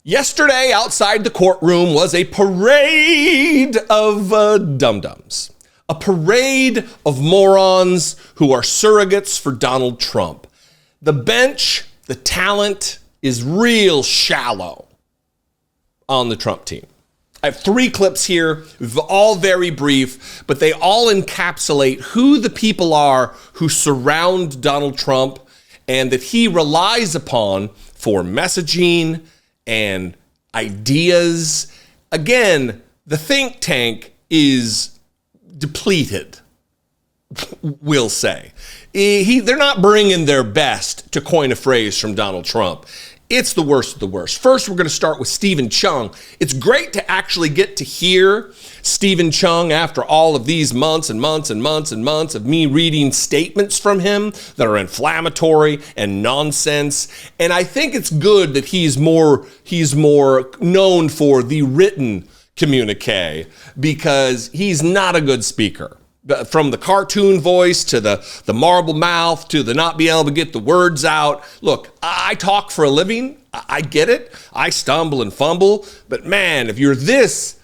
Yesterday, outside the courtroom was a parade of dum-dums. A parade of morons who are surrogates for Donald Trump. The bench, the talent is real shallow on the Trump team. I have 3 clips here, all very brief, but they all encapsulate who the people are who surround Donald Trump and that he relies upon for messaging and ideas. Again, the think tank is depleted, we'll say. They're not bringing their best, to coin a phrase from Donald Trump. It's the worst of the worst. First, we're going to start with Stephen Chung. It's great to actually get to hear Stephen Chung after all of these months and months and months and months of me reading statements from him that are inflammatory and nonsense. And I think it's good that he's more known for the written communique because he's not a good speaker. From the cartoon voice to the marble mouth to the not being able to get the words out. Look, I talk for a living. I get it. I stumble and fumble. But man, if you're this,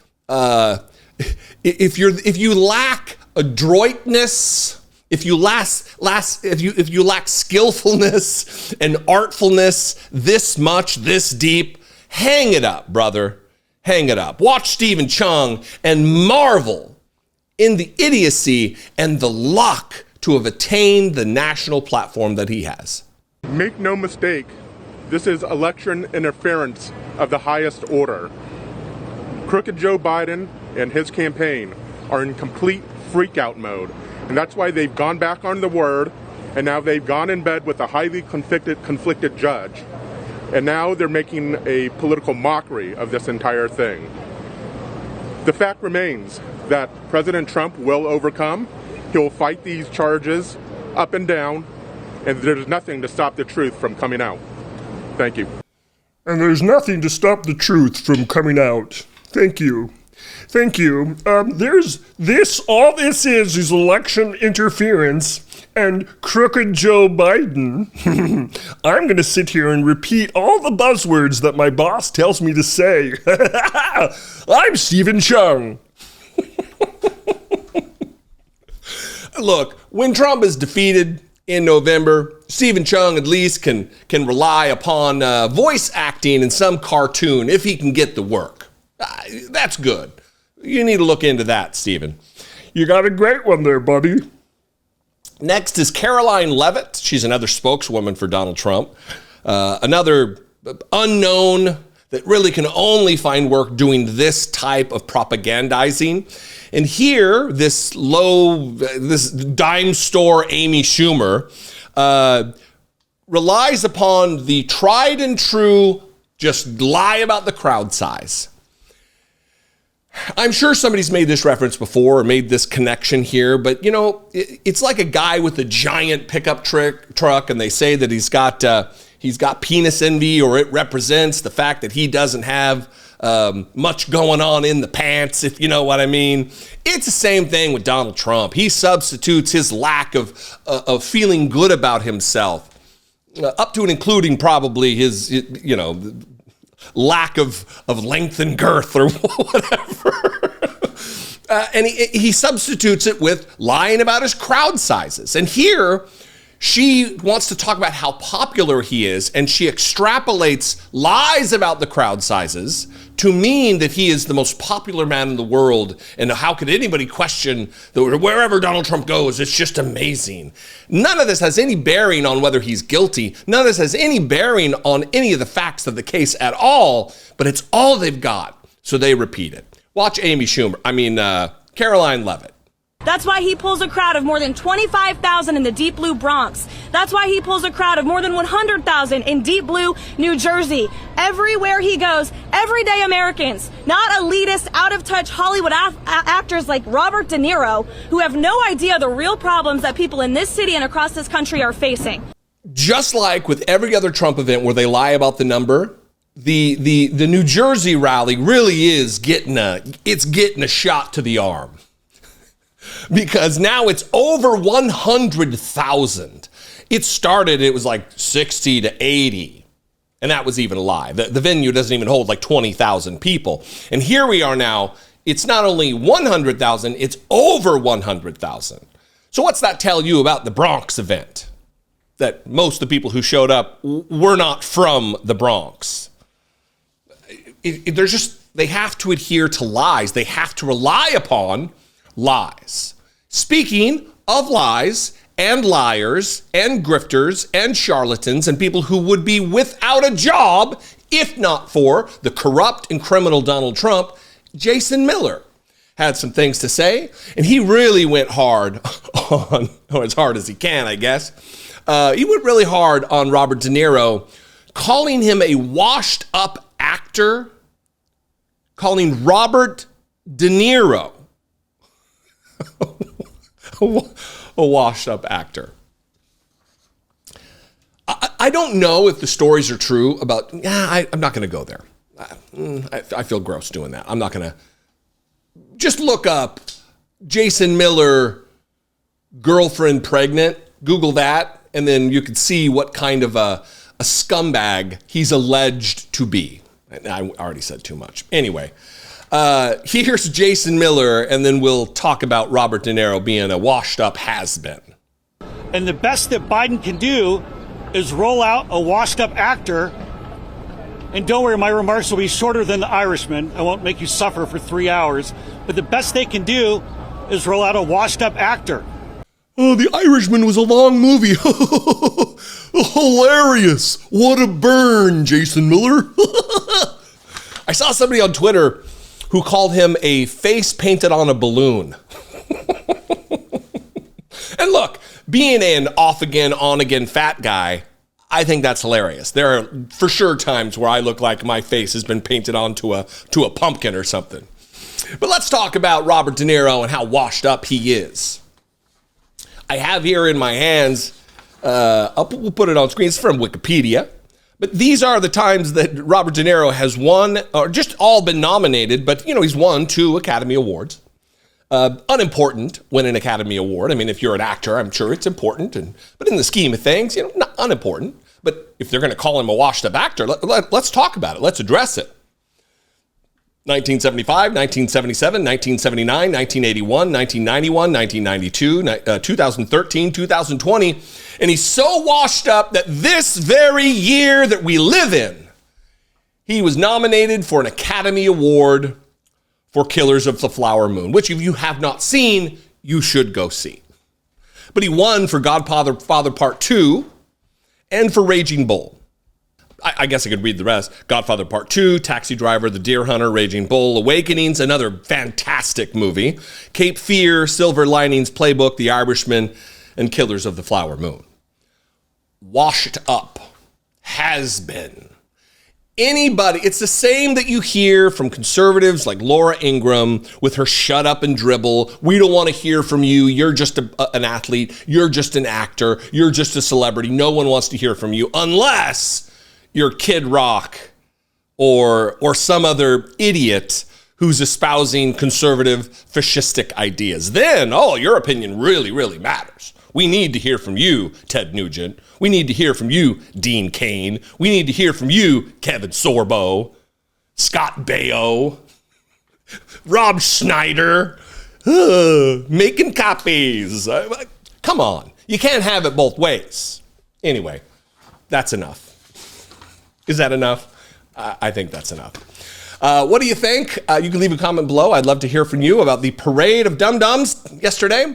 if you lack adroitness, if you lack skillfulness and artfulness this deep, hang it up, brother. Hang it up. Watch Stephen Chung and marvel in the idiocy and the luck to have attained the national platform that he has. Make no mistake, this is election interference of the highest order. Crooked Joe Biden and his campaign are in complete freak-out mode, and that's why they've gone back on the word, and now they've gone in bed with a highly conflicted judge, and now they're making a political mockery of this entire thing. The fact remains that President Trump will overcome. He'll fight these charges up and down, and there's nothing to stop the truth from coming out. Thank you. And there's nothing to stop the truth from coming out. Thank you. Thank you. All this is election interference and crooked Joe Biden. I'm going to sit here and repeat all the buzzwords that my boss tells me to say. I'm Stephen Chung. Look, when Trump is defeated in November, Stephen Chung at least can rely upon voice acting in some cartoon if he can get the work. That's good. You need to look into that, Stephen. You got a great one there, buddy. Next is Caroline Levit. She's another spokeswoman for Donald Trump. Another unknown that really can only find work doing this type of propagandizing. And here, this dime store Amy Schumer relies upon the tried and true just lie about the crowd size. I'm sure somebody's made this reference before or made this connection here, but you know, it's like a guy with a giant pickup truck and they say that he's got penis envy, or it represents the fact that he doesn't have much going on in the pants, if you know what I mean. It's the same thing with Donald Trump. He substitutes his lack of feeling good about himself, up to and including probably his, lack of length and girth or whatever. And he substitutes it with lying about his crowd sizes. And here, she wants to talk about how popular he is, and she extrapolates lies about the crowd sizes to mean that he is the most popular man in the world, and how could anybody question that wherever Donald Trump goes, it's just amazing. None of this has any bearing on whether he's guilty. None of this has any bearing on any of the facts of the case at all, but it's all they've got, so they repeat it. Watch Caroline Levit. That's why he pulls a crowd of more than 25,000 in the deep blue Bronx. That's why he pulls a crowd of more than 100,000 in deep blue New Jersey. Everywhere he goes, everyday Americans, not elitist, out-of-touch Hollywood actors like Robert De Niro, who have no idea the real problems that people in this city and across this country are facing. Just like with every other Trump event where they lie about the number, the New Jersey rally really is getting a shot to the arm. Because now it's over 100,000. It started, it was like 60 to 80. And that was even a lie. The venue doesn't even hold like 20,000 people. And here we are now. It's not only 100,000, it's over 100,000. So what's that tell you about the Bronx event? That most of the people who showed up were not from the Bronx. They have to adhere to lies. They have to rely upon lies. Speaking of lies and liars and grifters and charlatans and people who would be without a job if not for the corrupt and criminal Donald Trump, Jason Miller had some things to say, and he really went hard on, or as hard as he can, I guess. He went really hard on Robert De Niro, calling him a washed-up actor, calling Robert De Niro a washed-up actor. I don't know if the stories are true about, I'm not going to go there. I feel gross doing that. I'm not going to. Just look up Jason Miller, girlfriend pregnant, Google that, and then you can see what kind of a scumbag he's alleged to be. I already said too much. Anyway, here's Jason Miller, and then we'll talk about Robert De Niro being a washed-up has-been. And the best that Biden can do is roll out a washed-up actor. And don't worry, my remarks will be shorter than The Irishman. I won't make you suffer for 3 hours. But the best they can do is roll out a washed-up actor. Oh, The Irishman was a long movie. Hilarious. What a burn, Jason Miller. I saw somebody on Twitter who called him a face painted on a balloon. And look, being an off-again, on-again fat guy, I think that's hilarious. There are for sure times where I look like my face has been painted onto a pumpkin or something. But let's talk about Robert De Niro and how washed up he is. I have here in my hands, we'll put it on screen, it's from Wikipedia. But these are the times that Robert De Niro has won, or just all been nominated, but he's won 2 Academy Awards. Unimportant win an Academy Award. I mean, if you're an actor, I'm sure it's important, but in the scheme of things, not unimportant. But if they're going to call him a washed-up actor, let's talk about it. Let's address it. 1975, 1977, 1979, 1981, 1991, 1992, 2013, 2020. And he's so washed up that this very year that we live in, he was nominated for an Academy Award for Killers of the Flower Moon, which if you have not seen, you should go see. But he won for Godfather Part 2 and for Raging Bull. I guess I could read the rest. Godfather Part 2, Taxi Driver, The Deer Hunter, Raging Bull, Awakenings, another fantastic movie, Cape Fear, Silver Linings Playbook, The Irishman, and Killers of the Flower Moon. Washed up, has been. Anybody, it's the same that you hear from conservatives like Laura Ingraham with her shut up and dribble. We don't want to hear from you. You're just an athlete. You're just an actor. You're just a celebrity. No one wants to hear from you unless you're Kid Rock or some other idiot who's espousing conservative fascistic ideas. Then, your opinion really, really matters. We need to hear from you, Ted Nugent. We need to hear from you, Dean Cain. We need to hear from you, Kevin Sorbo, Scott Baio, Rob Schneider, making copies. Come on. You can't have it both ways. Anyway, that's enough. Is that enough? I think that's enough. What do you think? You can leave a comment below. I'd love to hear from you about the parade of dum-dums yesterday.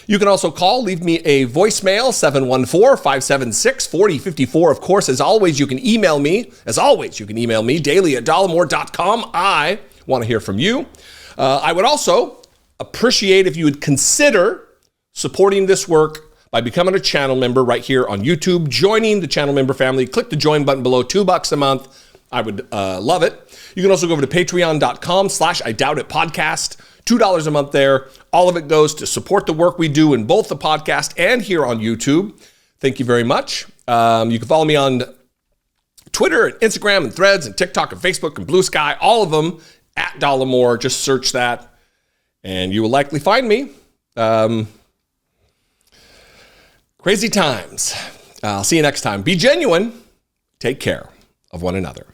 You can also leave me a voicemail, 714-576-4054. Of course, as always, you can email me. daily@dollemore.com. I want to hear from you. I would also appreciate if you would consider supporting this work by becoming a channel member right here on YouTube, joining the channel member family. Click the join button below, $2 a month. I would love it. You can also go over to patreon.com/IDoubtItPodcast. $2 a month there. All of it goes to support the work we do in both the podcast and here on YouTube. Thank you very much. You can follow me on Twitter and Instagram and Threads and TikTok and Facebook and Blue Sky, all of them at Dollemore. Just search that and you will likely find me. Crazy times. I'll see you next time. Be genuine. Take care. of one another.